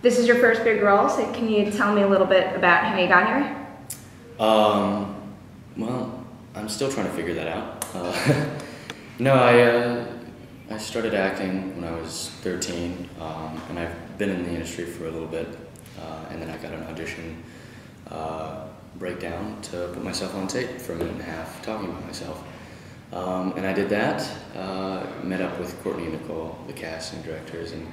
This is your first big role, so can you tell me a little bit about how you got here? Well, I'm still trying to figure that out. No, I started acting when I was 13, and I've been in the industry for a little bit, and then I got an audition breakdown to put myself on tape for a minute and a half talking about myself. And I did that, met up with Courtney and Nicole, the casting directors, and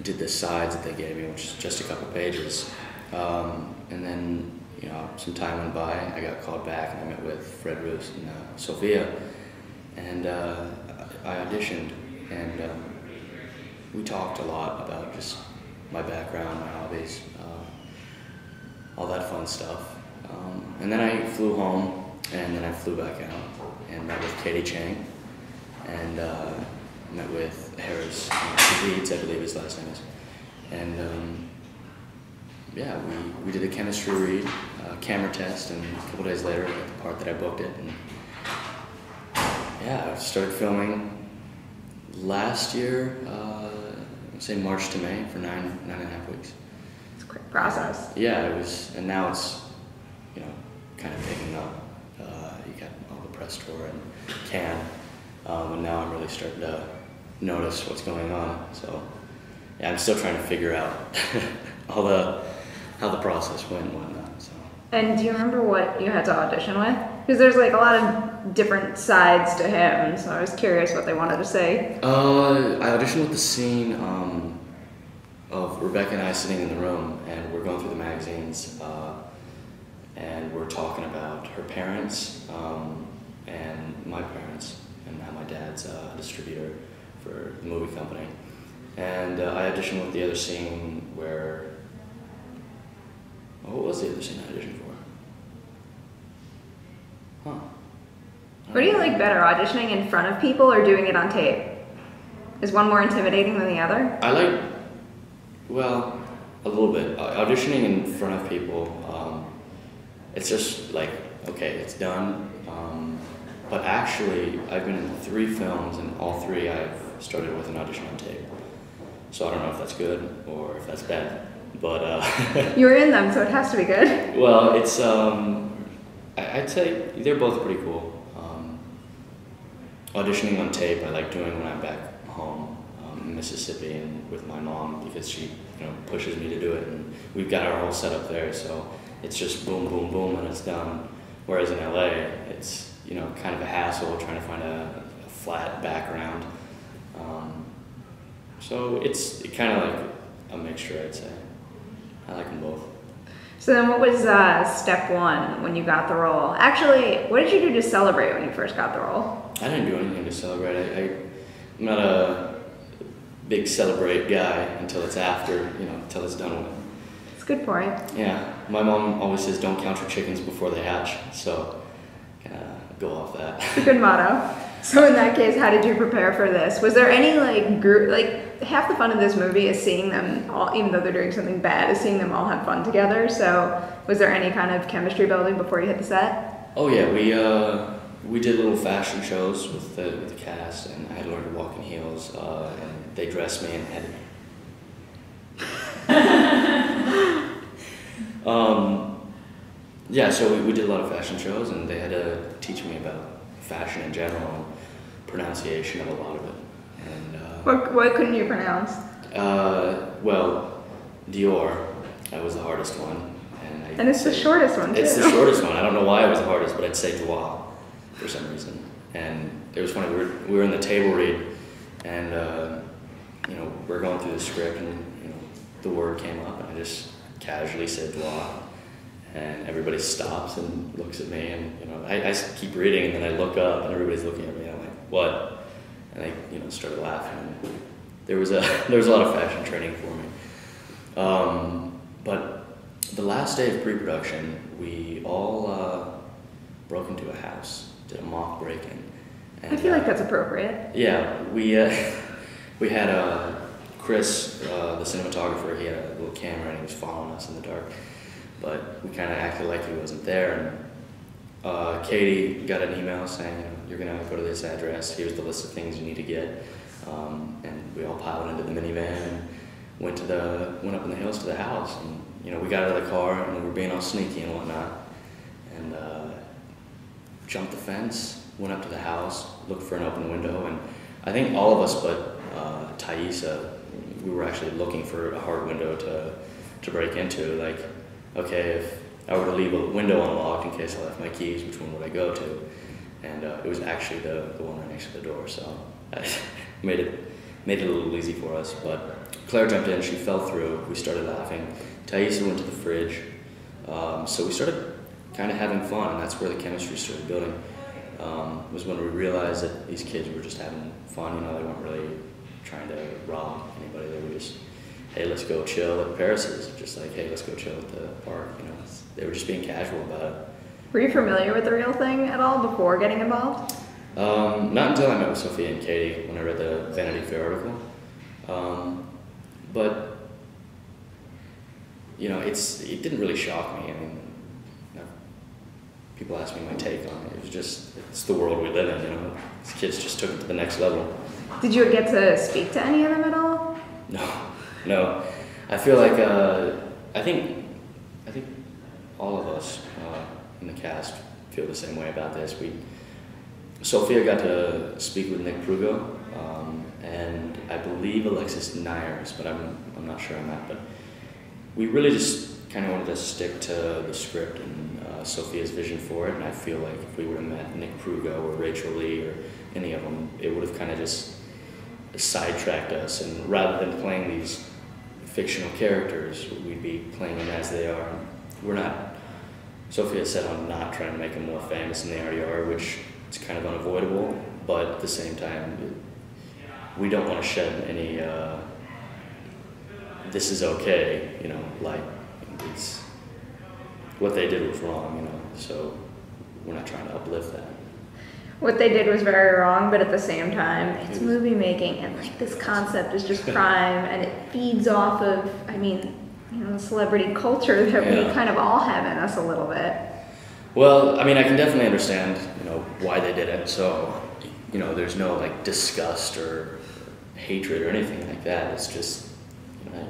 did the sides that they gave me, which is just a couple pages. And then, some time went by, I got called back and I met with Fred Roos and Sophia, and I auditioned, and we talked a lot about just my background, my hobbies, all that fun stuff. And then I flew home, and then I flew back out and met with Katie Chang, and met with Harris Leeds, I believe his last name is. And yeah, we did a chemistry read, camera test, and a couple days later I got the part that I booked it. And yeah, I started filming last year, say March to May, for nine and a half weeks. It's a quick process. Yeah, it was, and now it's, kind of picking up. You got all the press tour and Cannes, and now I'm really starting to notice what's going on. So yeah, I'm still trying to figure out how the process went and whatnot. So. And do you remember what you had to audition with? Because there's like a lot of different sides to him, so I was curious what they wanted to say. I auditioned with the scene of Rebecca and I sitting in the room, and we're going through the magazines, and we're talking about her parents and my parents, and how my dad's a distributor for the movie company. And I auditioned with the other scene where, what was the other scene I auditioned for? Huh. What do you like better, auditioning in front of people or doing it on tape? Is one more intimidating than the other? I like, well, a little bit. Auditioning in front of people, it's just like, okay, it's done. But actually, I've been in 3 films, and all 3 I've started with an audition on tape. So I don't know if that's good or if that's bad, but You're in them, so it has to be good. Well, it's I'd say they're both pretty cool. Auditioning on tape, I like doing when I'm back home in Mississippi and with my mom, because she pushes me to do it, and we've got our whole setup there, so it's just boom, boom, boom, and it's done. Whereas in LA, it's kind of a hassle trying to find a flat background. So it's kind of like a mixture, I'd say. I like them both. So then what was step 1 when you got the role? Actually, what did you do to celebrate when you first got the role? I didn't do anything to celebrate. I'm not a big celebrate guy until it's after, until it's done with. It's a good point. Yeah, my mom always says don't count your chickens before they hatch, so kind of go off that. It's a good motto. So in that case, how did you prepare for this? Was there any group, half the fun of this movie is seeing them all, even though they're doing something bad, is seeing them all have fun together. So was there any kind of chemistry building before you hit the set? Oh yeah, we did little fashion shows with the cast, and I had learned to walk in heels, and they dressed me and had. Yeah, so we did a lot of fashion shows, and they had to teach me about fashion in general and pronunciation of a lot of it. And what couldn't you pronounce? Well, Dior, that was the hardest one. And it's the shortest one, too. It's the shortest one. I don't know why it was the hardest, but I'd say Joie for some reason. And it was funny, we were in the table read, and we're going through the script, and the word came up, and I just casually said Joie. And everybody stops and looks at me, and I keep reading, and then I look up, and everybody's looking at me, and I'm like, what? And they started laughing. And there was a lot of fashion training for me. But the last day of pre-production, we all broke into a house, did a mock break-in. I feel like that's appropriate. Yeah, we had Chris, the cinematographer. He had a little camera, and he was following us in the dark. But we kind of acted like he wasn't there, and Katie got an email saying, you're going to go to this address, here's the list of things you need to get, and we all piled into the minivan, and went up in the hills to the house, and you know, we got out of the car and we were being all sneaky and whatnot, and jumped the fence, went up to the house, looked for an open window, and I think all of us but Thaisa, we were actually looking for a hard window to break into. Like, okay, if I were to leave a window unlocked in case I left my keys, which one would I go to? And it was actually the one right next to the door, so I made it a little easy for us. But Claire jumped in, she fell through, we started laughing. Thaisa went to the fridge, so we started kind of having fun, and that's where the chemistry started building. Was when we realized that these kids were just having fun. You know, they weren't really trying to rob anybody. They were just, hey, let's go chill at Paris's. Just like, hey, let's go chill at the park. You know, they were just being casual about it. Were you familiar with the real thing at all before getting involved? Not until I met with Sophia and Katie when I read the Vanity Fair article. But you know, it didn't really shock me. I mean, you know, people ask me my take on it. It was just, it's the world we live in. You know, these kids just took it to the next level. Did you get to speak to any of them at all? No. I feel like I think all of us in the cast feel the same way about this. Sophia got to speak with Nick Prugo, and I believe Alexis Nyers, but I'm not sure on that. But we really just kind of wanted to stick to the script and Sophia's vision for it. And I feel like if we would have met Nick Prugo or Rachel Lee or any of them, it would have kind of just sidetracked us. And rather than playing these fictional characters, we'd be playing them as they are. We're not. Sophia said I'm not trying to make them more famous than they already are, which is kind of unavoidable, but at the same time, we don't want to shed any, this is okay, you know, like, it's, what they did was wrong, you know, so we're not trying to uplift that. What they did was very wrong, but at the same time, it's movie making, and like this concept is just prime, and it feeds off of, I mean, you know, celebrity culture that we kind of all have in us a little bit. Well, I mean, I can definitely understand, you know, why they did it. So, you know, there's no like disgust or hatred or anything like that. It's just, you know,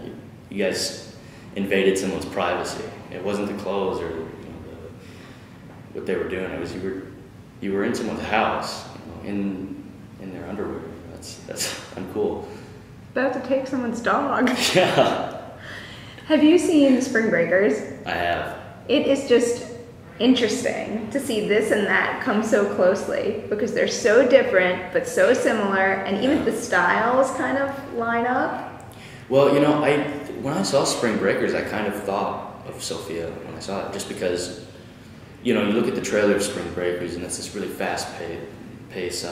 you guys invaded someone's privacy. It wasn't the clothes or, you know, what they were doing. It was you were in someone's house, you know, in their underwear. That's uncool. About to take someone's dog. Yeah. Have you seen Spring Breakers? I have. It is just interesting to see this and that come so closely because they're so different but so similar, and even the styles kind of line up. Well, you know, when I saw Spring Breakers, I kind of thought of Sophia when I saw it, just because, you know, you look at the trailer of Spring Breakers and it's this really fast-paced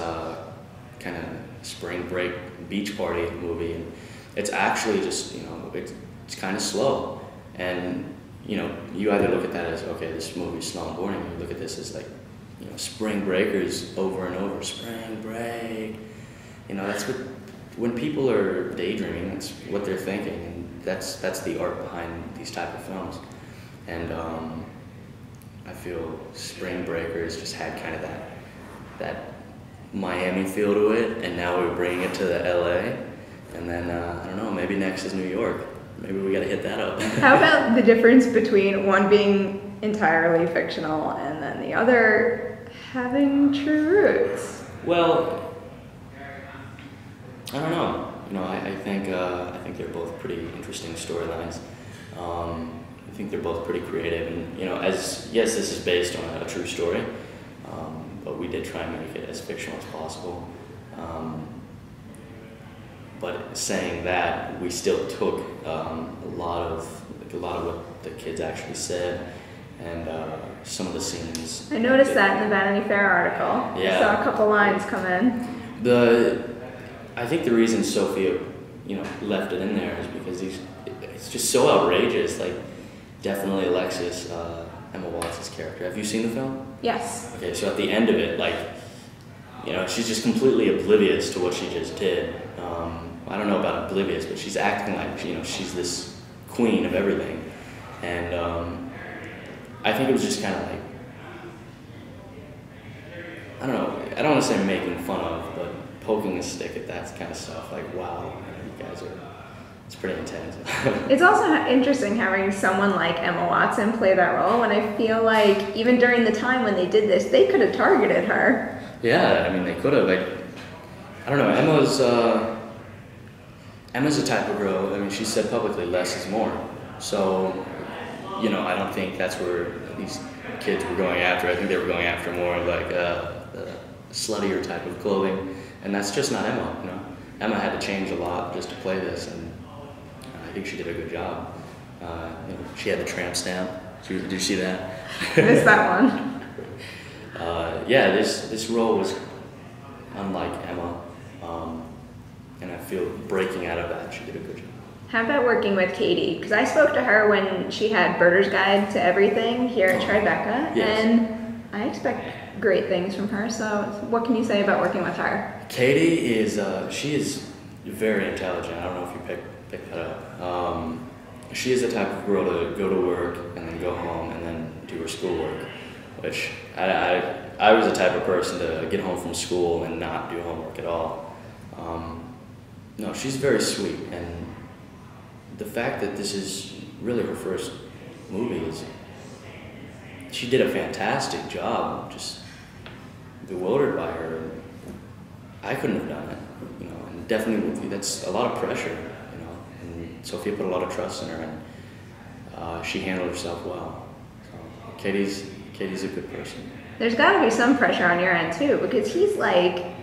kind of spring break beach party movie, and it's actually just, you know, it's kind of slow, and you know, you either look at that as, okay, this movie's slow and boring, and you look at this as like, you know, Spring Breakers over and over, spring break, you know, that's what, when people are daydreaming, that's what they're thinking, and that's the art behind these type of films, and I feel Spring Breakers just had kind of that Miami feel to it, and now we're bringing it to the LA, and then, I don't know, maybe next is New York. Maybe we gotta hit that up. How about the difference between one being entirely fictional and then the other having true roots? Well, I don't know. You know, I think they're both pretty interesting storylines. I think they're both pretty creative, and you know, yes, this is based on a true story, but we did try and make it as fictional as possible. But saying that, we still took a lot of what the kids actually said, and some of the scenes. I noticed that in the Vanity Fair article. Yeah. I saw a couple lines come in. I think the reason Sophia, you know, left it in there is because it's just so outrageous. Like, definitely Alexis, Emma Watts' character. Have you seen the film? Yes. Okay, so at the end of it, like, you know, she's just completely oblivious to what she just did. I don't know about oblivious, but she's acting like, you know, she's this queen of everything. And I think it was just kind of like, I don't know, I don't want to say making fun of, but poking a stick at that kind of stuff. Like, wow, you guys are it's pretty intense. It's also interesting having someone like Emma Watson play that role, and I feel like even during the time when they did this, they could have targeted her. Yeah, I mean, they could have. I don't know. Emma's the type of girl. I mean, she said publicly, less is more. So, you know, I don't think that's where these kids were going after. I think they were going after more like the sluttier type of clothing, and that's just not Emma. You know, Emma had to change a lot just to play this, and I think she did a good job. You know, she had the tramp stamp. Did you see that? I missed that one. Yeah, this role was unlike Emma, and I feel breaking out of that, she did a good job. How about working with Katie? Because I spoke to her when she had Birder's Guide to Everything here at Tribeca, yes. And I expect great things from her. So what can you say about working with her? Katie is, she is very intelligent. I don't know if you picked that up. She is the type of girl to go to work and then go home and then do her schoolwork, which I was the type of person to get home from school and not do homework at all. No, she's very sweet, and the fact that this is really her first movie is, she did a fantastic job. Just bewildered by her. I couldn't have done it, you know, and definitely that's a lot of pressure, you know, and Sophia put a lot of trust in her, and she handled herself well. So Katie's a good person. There's got to be some pressure on your end too, because he's like,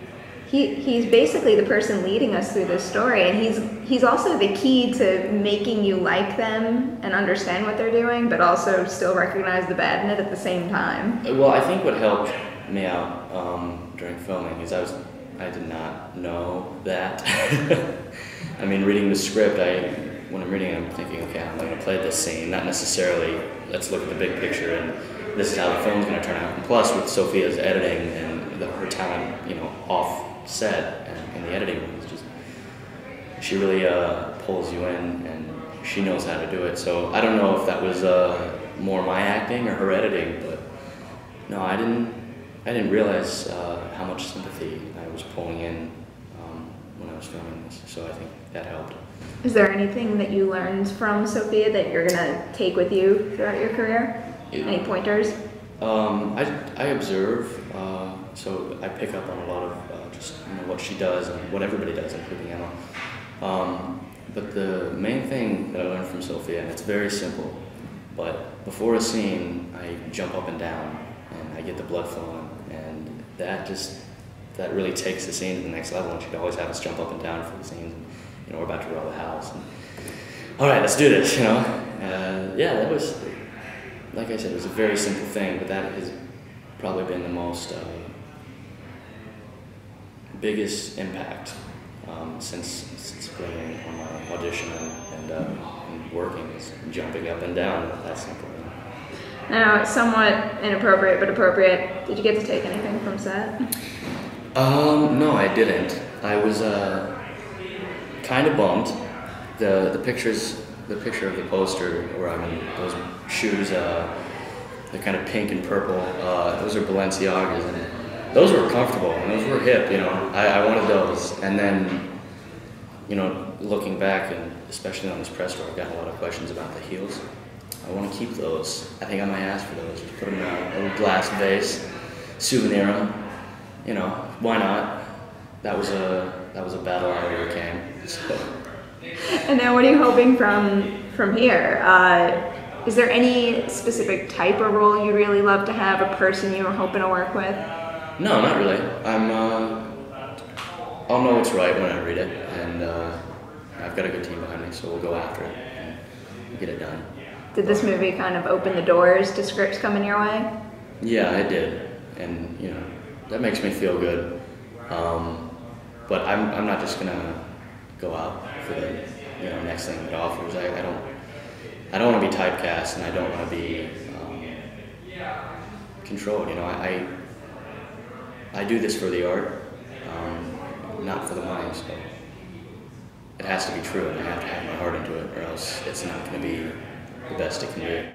he's basically the person leading us through this story, and he's also the key to making you like them and understand what they're doing, but also still recognize the bad in it at the same time. Well, I think what helped me out during filming is I did not know that. I mean, reading the script, when I'm reading it, I'm thinking, okay, I'm going to play this scene, not necessarily let's look at the big picture and this is how the film's going to turn out. And plus, with Sophia's editing and her talent, you know, off set and in the editing room, it's just, she really pulls you in, and she knows how to do it. So I don't know if that was more my acting or her editing, but no, I didn't realize how much sympathy I was pulling in when I was filming this. So I think that helped. Is there anything that you learned from Sophia that you're gonna take with you throughout your career? Any pointers? I observe, so I pick up on a lot of just what she does and what everybody does, including Emma. But the main thing that I learned from Sophia, and it's very simple, but before a scene, I jump up and down and I get the blood flowing, and that really takes the scene to the next level. And she'd always have us jump up and down for the scenes. And, you know, we're about to roll the house. And, all right, let's do this. You know, yeah, that was. Like I said, it was a very simple thing, but that has probably been the most biggest impact since going on my audition and working, is jumping up and down that simple. Now, somewhat inappropriate, but appropriate. Did you get to take anything from set? No, I didn't. I was kind of bummed. The picture of the poster where I'm in those shoes, they're kind of pink and purple. Those are Balenciagas, and those were comfortable and those were hip. You know, I wanted those. And then, you know, looking back, and especially on this press tour, I've gotten a lot of questions about the heels. I want to keep those. I think I might ask for those. Just put them in a little glass vase, souvenir them. You know, why not? That was a battle I overcame. So. And now, what are you hoping from here? Is there any specific type of role you'd really love to have? A person you were hoping to work with? No, not really. I'll know what's right when I read it, and I've got a good team behind me, so we'll go after it and get it done. Did this movie kind of open the doors to scripts coming your way? Yeah, it did, and you know that makes me feel good. But I'm not just gonna go out for the next thing that offers. I don't want to be typecast, and I don't want to be controlled. You know, I do this for the art, not for the money. So it has to be true, and I have to have my heart into it, or else it's not going to be the best it can be.